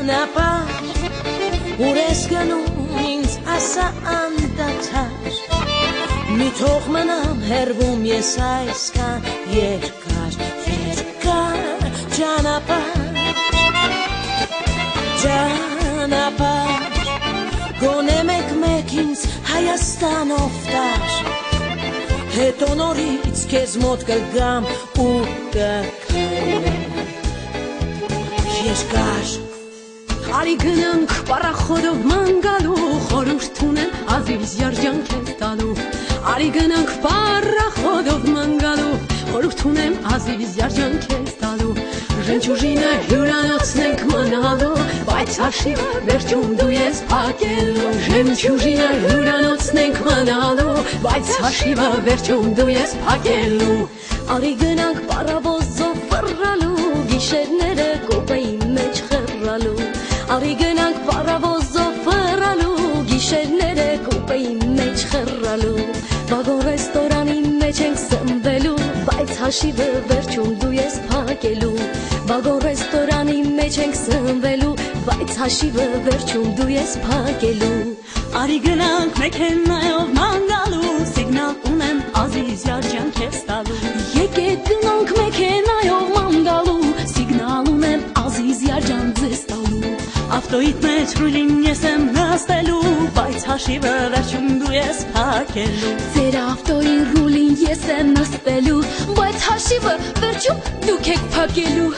ճանապարհ ուր ես գնում ինձ ասա անդադար մի թող մնամ հեռվում ես այսքան երկար ճանապարհ գոնե մեկ ինձ Հայաստանով տար հետո նորից քեզ մոտ կգամ ու կքայլեմ երկար Արի գնանք պարախոդով ման գալու խորհուրդ ունեմ ազիզ երջանք ես տալու Արի գնանք պարախոդով ման գալու խորհուրդ ունեմ ազիզ երջանք ես տալու Ժենչուժինը հյուրանոցն ենք մնալու բայց հաշիվը վերջում դու ես փակելու Ժենչուժինը հյուրանոցն ենք մնալու բայց հաշիվը վերջում դու ես փակելու Արի գնանք պարավոզով վռռալու գիշերները կոպեի մեջ խռռալու Արի գնանք պարավոզով վռռալու գիշերները կոպեի մեջ խռռալու Վագոն ռեստորանի մեջ ենք սնվելու բայց հաշիվը վերջում դու ես փակելու Վագոն ռեստորանի մեջ ենք սնվելու բայց հաշիվը վերջում դու ես փակելու Արի գնանք մեքենայով ման գալու սիգնալ ունեմ ազիզ երջանք ես տալու Եկեք գնանք մեքենայով ման գալու սիգնալ ունեմ ազիզ երջանք ձեզ տալու Ավտոյիդ մեջ ռուլին ես եմ նստելու բայց հաշիվը վերջում դու ես փակելու Ձեր ավտոյի ռուլին ես եմ նստելու բայց հաշիվը վերջում դուք եք փակելու